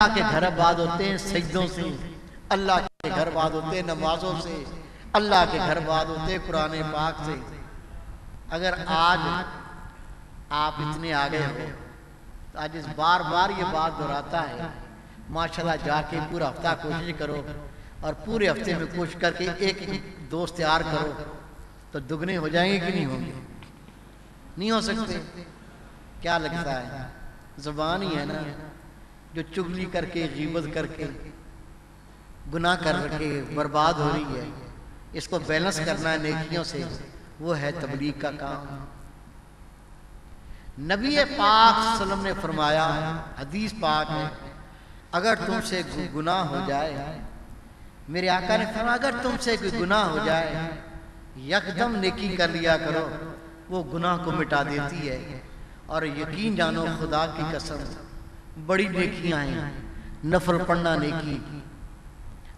के घर आबाद होते हैं सजदों से, अल्लाह के घर आबाद होते हैं नमाजों से, अल्लाह के घर आबाद होते हैं कुरान पाक से। अगर आज आप इतने आ गए हो तो आज इस बार बार ये बात दोहराता है, माशाल्लाह जाके पूरा हफ्ता कोशिश करो और पूरे हफ्ते में कोशिश करके एक दोस्त तैयार करो तो दुगने हो जाएंगे कि नहीं होंगे? नहीं हो सकते। क्या लगता है? जुबान ही है ना जो चुगली करके गीबत करके गुनाह कर के बर्बाद हो रही है। इसको बैलेंस करना है नेकियों से, वो है तबलीग का काम। नबी पाक सल्लल्लाहु अलैहि वसल्लम ने फरमाया, हदीस पाक है, अगर तुमसे गुनाह हो जाए, मेरे आका ने फरमाया अगर तुमसे कोई गुनाह हो जाए यकदम नेकी कर लिया करो, वो गुनाह को मिटा देती है। और यकीन जानो खुदा की कसम बड़ी नेकियां हैं, नफल पढ़ना नेकी,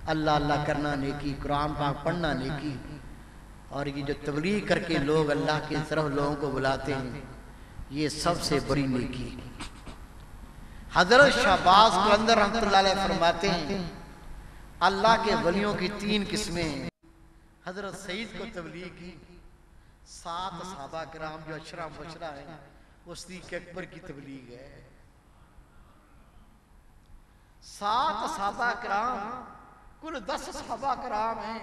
अल्लाह अल्लाह करना नेकी, कुरान पाक पढ़ना नेकी, और ये जो तबलीग करके लोग अल्लाह की तरफ लोगों को बुलाते हैं ये सबसे बड़ी नेकी। हजरत शहबाज कलंदर रहमतुल्लाह अलैह फरमाते हैं अल्लाह के वलियों की 3 किस्में। हजरत सईद को तबलीग की, 7 सहाबा किराम जो अशरा मुबशरा है वो सिद्दीक़ अकबर की तबलीग है। 7 सहाबा किराम, कुल 10 सहाबा किराम हैं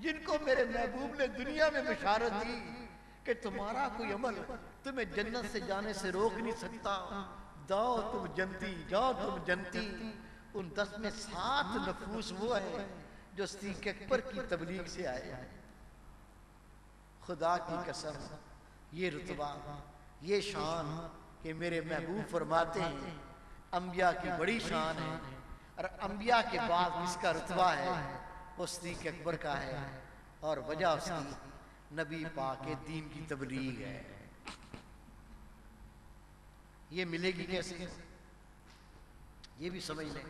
जिनको मेरे महबूब ने दुनिया में बशारत दी कि तुम्हारा कोई अमल तुम्हें जन्नत से जाने से रोक नहीं सकता, जाओ तुम जनती, जाओ तुम जनती। उन 10 में 7 नफूस वो है जो सिद्दीक़ अकबर की तबलीग से आए हैं। खुदा की कसम ये रुतबा, ये शान कि मेरे महबूब फरमाते हैं अंबिया की बड़ी शान है, और अंबिया के बाद जिसका रुतबा है वो सिद्दीक़ अकबर का है, और वजह उसकी नबी पाक के दीन की तबलीग है। ये मिलेगी कैसे? ये भी समझ लें।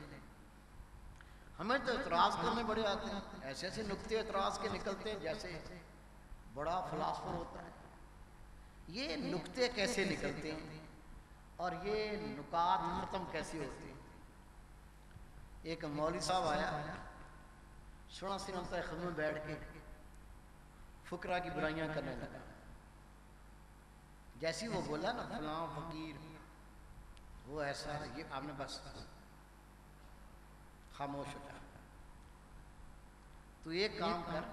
हमें तो एतराज करने बड़े आते हैं, ऐसे ऐसे नुक्ते एतराज के निकलते हैं जैसे बड़ा फिलासफर होता है। ये नुक्ते कैसे निकलते हैं और ये नुकात खत्म कैसे होते हैं? एक मौलवी साहब आया, सुना सुनाता खबर में बैठ के फुकरा की बुराइयां करने लगा। जैसी वो बोला ना फलां फकीर वो ऐसा, ये आपने बस खामोश हो जा। तू एक काम कर,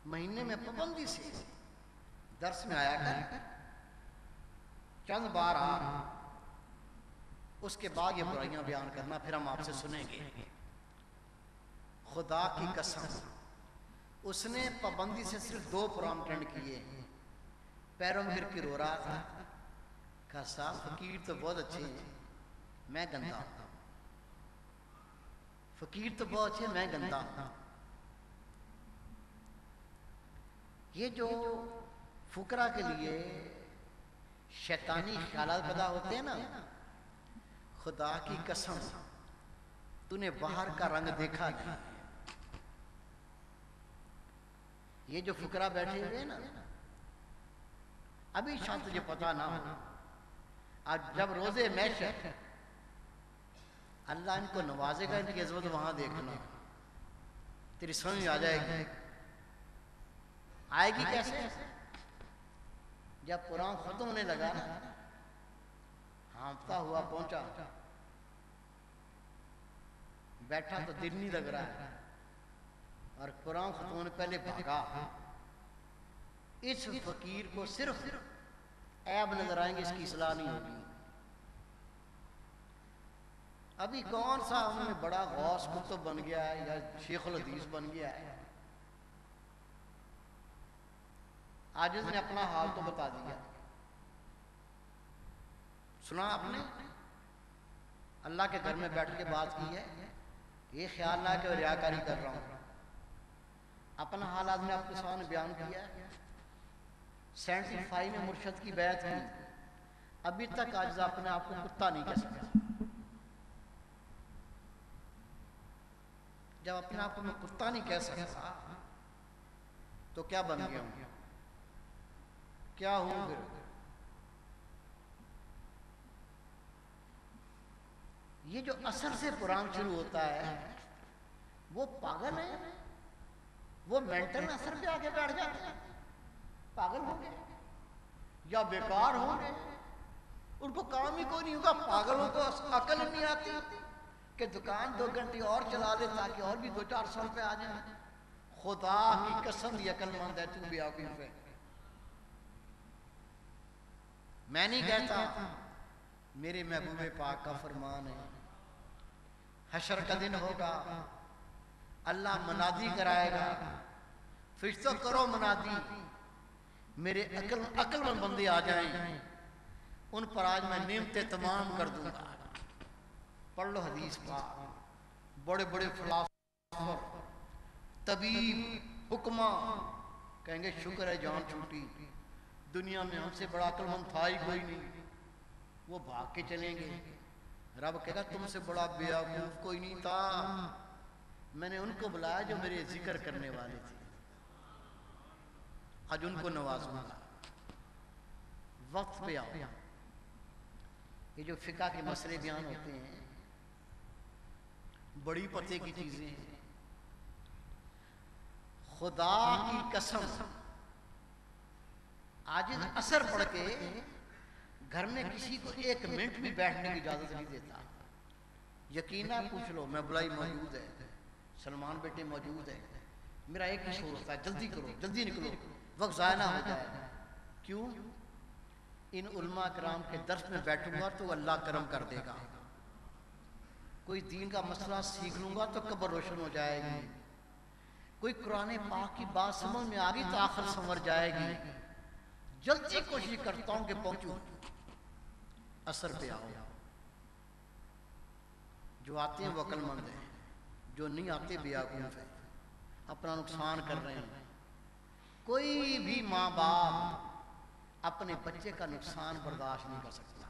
महीने में पाबंदी से दर्स में आया कर, चंद बार आ, उसके बाद ये बुराइयां बयान करना, फिर हम आपसे सुनेंगे। खुदा की कसम उसने पाबंदी से सिर्फ 2 प्रोग्राम अटेंड किए, पैरों में गिर के रो रहा था। कहा साहब फकीर तो बहुत अच्छे हैं, मैं गंदा हूं। फकीर तो बहुत अच्छे, मैं गंदा हूं। ये जो फुकरा के लिए शैतानी ख्यालात पैदा होते हैं ना, खुदा की कसम तूने बाहर का रंग देखा नहीं। ये जो फुकरा बैठे हुए ना, अभी शायद तुझे पता ना हो, आज जब रोजे महशर अल्लाह इनको नवाजेगा, इनकी इज्जत वहां देखना, तेरी समझ में आ जाएगी। आएगी कैसे? जब कुरान खत्म होने लगा ना, हाँफता हुआ पहुंचा, बैठा तो दिल नहीं लग रहा है, और कुरान खत्म होने पहले भागा। इस फकीर को सिर्फ ऐब नजर आएंगे, इसकी इस्लाह नहीं होगी। अभी कौन सा हमें बड़ा गौस कुतुब बन गया है या शेखुल हदीस बन गया है, आज इसने अपना हाल तो बता दिया। सुना आपने? अल्लाह के घर में बैठ के बात की है, ये ख्याल ना कि रियाकारी कर रहा हूं, अपना हाल आदमी आपके सामने बयान किया है। 75 में मुर्शद की बैत की, अभी तक आज अपने आप को कुत्ता नहीं कह सकता। जब अपने आप को मैं कुत्ता नहीं कह सकता तो क्या बन गया हूं, क्या हूं फिर? ये जो असर से कुरान शुरू होता है वो पागल है, वो मेंटल असर पे आके बैठ जाते हैं, पागल हो गए या बेकार हो गए, उनको काम ही कोई नहीं होगा। पागलों को अकल नहीं आती कि दुकान 2 घंटे और चला ले ताकि और भी 2-4 रुपए आ जाए। खुदा की कसम ये अकलमंद है, तू बेवकूफ है। मैं नहीं कहता, मेरे महबूबे पाक का फरमान है, हशर का दिन होगा, अल्लाह मनादी कराएगा, फिर करो मनादी, मेरे अकलमंद बंदे आ जाएं, उन पर आज मैं नेमतें तमाम कर दूंगा। पढ़ लो हदीस पाक, बड़े बड़े फिलासफर, तबीब, हुक्मा कहेंगे शुक्र है जान छूटी, दुनिया में हमसे बड़ा अकलमंद था ही कोई नहीं, वो भाग के चलेंगे। रब कहेगा तुमसे बड़ा बेवकूफ कोई नहीं था, मैंने उनको बुलाया जो मेरे जिक्र करने वाले थे, आज उनको नवाजूंगा। वक्त पे आओ। ये जो फिका के मसले बयान होते हैं बड़ी पते की चीजें हैं। खुदा की कसम आज असर पड़ के घर में किसी को 1 मिनट भी बैठने की इजाजत नहीं देता। यकीना पूछ लो, मैं बुलाई मौजूद है, सलमान बेटे मौजूद है, मेरा एक ही शोर होता है, जल्दी करो, जल्दी निकलो, वक्त ज़ाया ना हो जाए। क्यों? इन उलमा कराम के दर्स में बैठूंगा तो अल्लाह करम कर देगा, कोई दीन का मसला सीख लूंगा तो कब्र रोशन हो जाएगी, कोई कुरान पाक की बात समझ में आ गई तो आखिर संवर जाएगी। जल्दी कोशिश करता हूं कि पहुंचूं, असर पे आओ। जो आते हैं वो अकलमंद है, जो नहीं आते बेवकूफ है, अपना नुकसान कर रहे हैं। कोई भी माँ बाप अपने बच्चे का नुकसान बर्दाश्त नहीं कर सकता,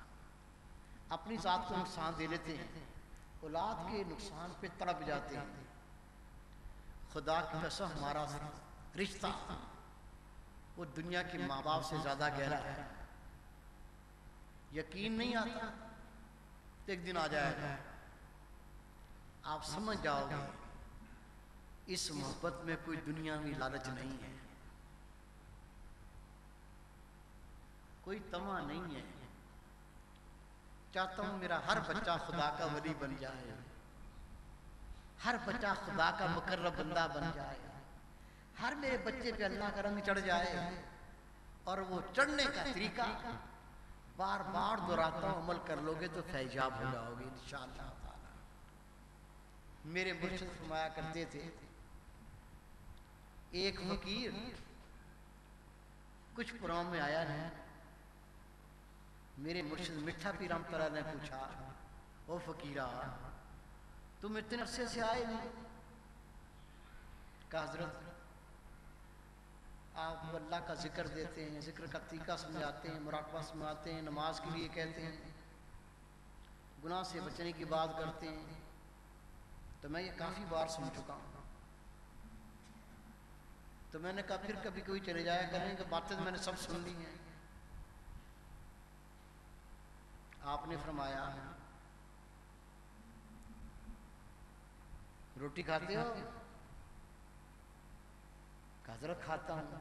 अपनी जात को नुकसान दे लेते हैं, औलाद के नुकसान पे तड़प जाते हैं। खुदा की कसम हमारा रिश्ता वो दुनिया के माँ बाप से ज्यादा गहरा है। यकीन नहीं आता तो एक दिन आ जाएगा, आप समझ जाओगे इस मोहब्बत में कोई दुनियावी लालच नहीं है, कोई तमा नहीं है। चाहता हूं मेरा हर बच्चा खुदा का वली बन जाए, हर बच्चा खुदा का मुकर्रब बंदा बन जाए, हर मेरे बच्चे पे अल्लाह का रंग चढ़ जाए। और वो चढ़ने का तरीका बार बार दोहराता हूं, अमल कर लोगे तो फैजाब हो जाओगे इंशाअल्लाह ताला। मेरे मुर्शिद फरमाया करते थे, एक फकीर कुछ प्रोग्राम में आया नहीं, मेरे मुर्शिद मिठा पीर रहमतुल्लाह ने पूछा, ओ फकीरा तुम इतने अरसे से आए नहीं? कहा हजरत आप अल्लाह का जिक्र देते हैं, जिक्र का तरीका समझाते हैं, मुराकबा समझाते हैं, नमाज के लिए कहते हैं, गुनाह से बचने की बात करते हैं, तो मैं ये काफ़ी बार सुन चुका हूँ। तो मैंने कहा फिर कभी कोई चले जाया करेंगे, बातें तो मैंने सब सुन ली हैं। आपने फरमाया रोटी खाते हो? हजरत खाता हूं।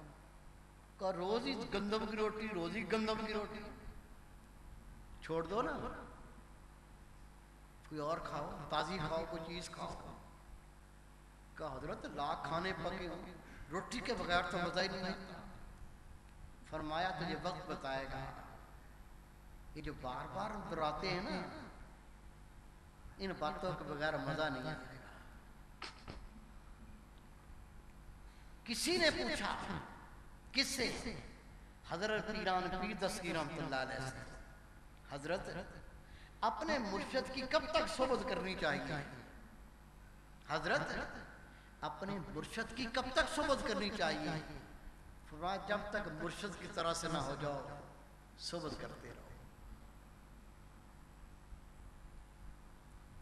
का रोज ही गंदम की रोटी, रोज ही गंदम की रोटी, छोड़ दो ना, कोई और खाओ, ताजी खाओ, कोई चीज खाओ। का हजरत लाख खाने पके हो, रोटी के बगैर तो मजा ही नहीं आता। फरमाया तुझे वक्त बताएगा, ये जो बार बार दोहराते हैं ना, इन बातों के बगैर मजा नहीं आएगा। किसी ने पूछा, किससे? हजरत पीरान पीर दस्तगीर रहमतुल्लाह अलैह से, हजरत अपने मुर्शिद की कब तक सोबत करनी चाहिए? हजरत अपने मुर्शिद की कब तक सोबत करनी चाहिए? फरमाया जब तक मुर्शिद की तरह से ना हो जाओ, सोबत करते रहो।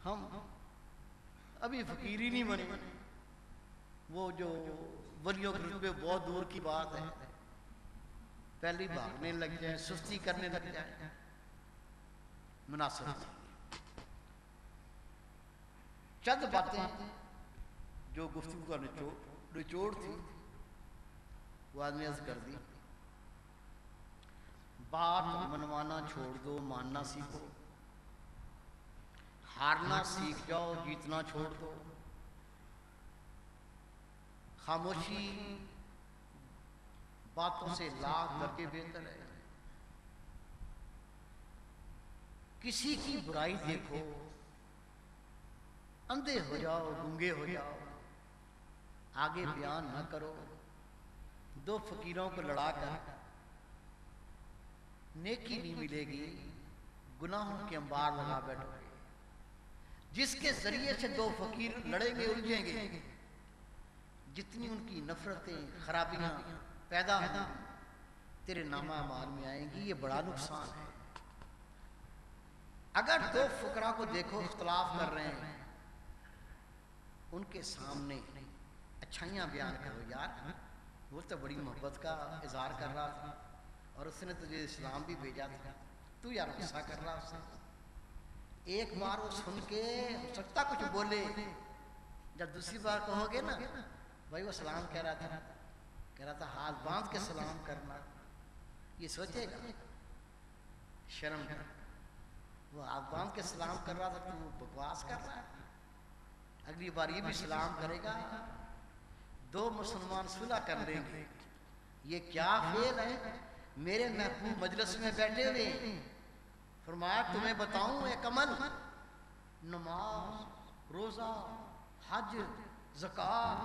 हम अभी फकीर ही नहीं बने, वो जो वलियों के रुतबे बहुत दूर की बात है, पहले भागने लग जाए, सुस्ती करने लग जाए, मुनासिब नहीं। चंद बातें जो गुफ्तगू का निचोड़ थी वो आदमी अर्ज कर दी। बात मनवाना छोड़ दो, मानना सीखो। हारना सीख जाओ, जीतना छोड़ दो। खामोशी बातों से लाख करके बेहतर है। किसी की बुराई देखो, अंधे हो जाओ, गूंगे हो जाओ, आगे बयान न करो। दो फकीरों को लड़ाकर नेकी नहीं मिलेगी, गुनाहों के अंबार लगा बैठोगे। जिसके जरिए से दो फकीर लड़ेंगे, उलझेंगे, जितनी उनकी नफरतें खराबियां पैदा हों तेरे नामा माल में आएंगी। ये बड़ा नुकसान है। अगर दो फकरा को देखो इख्तलाफ कर रहे हैं, उनके सामने अच्छाइयाँ बयान करो। यार वो तो बड़ी मोहब्बत का इजहार कर रहा था और उसने तुझे इस्लाम भी भेजा था, तू यार गुस्सा कर रहा उससे। एक बार वो सुन के हो सकता कुछ बोले, जब दूसरी बार कहोगे ना भाई वो सलाम कह रहा था हाथ बांध के सलाम करना, ये सोचेगा शर्म कर। वो हाथ बांध के सलाम कर रहा था, तू बकवास कर रहा है। अगली बार ये भी सलाम करेगा, दो मुसलमान सुलह कर लेंगे। ये क्या फेल है। मेरे महबूब मजलिस में बैठे हुए, फरमाया तुम्हें बताऊं एक अमल, नमाज, रोजा, हज, ज़कात,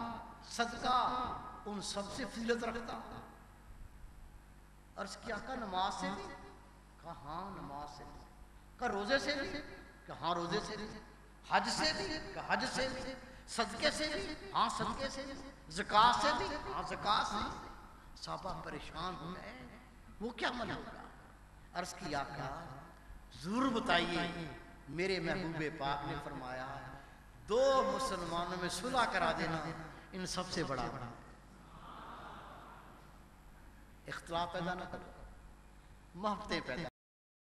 सदका उन सबसे फजीलत रखता। अर्ज़ किया का नमाज से भी? कहा हाँ नमाज से भी। का रोजे से भी? कहा हाँ रोजे से भी। हज से भी? कहा हज से भी। सदके से भी? हाँ सदके से भी। ज़कात से भी? हाँ ज़कात से। साहबा परेशान हो गए, वो क्या मन होगा। अर्ज़ किया का जरूर बताइए। मेरे महबूबे पाक ने फरमाया दो मुसलमानों में सुलह करा देना इन सबसे बड़ा। इख्तिलाफ पैदा न करो, मोहब्बतें पैदा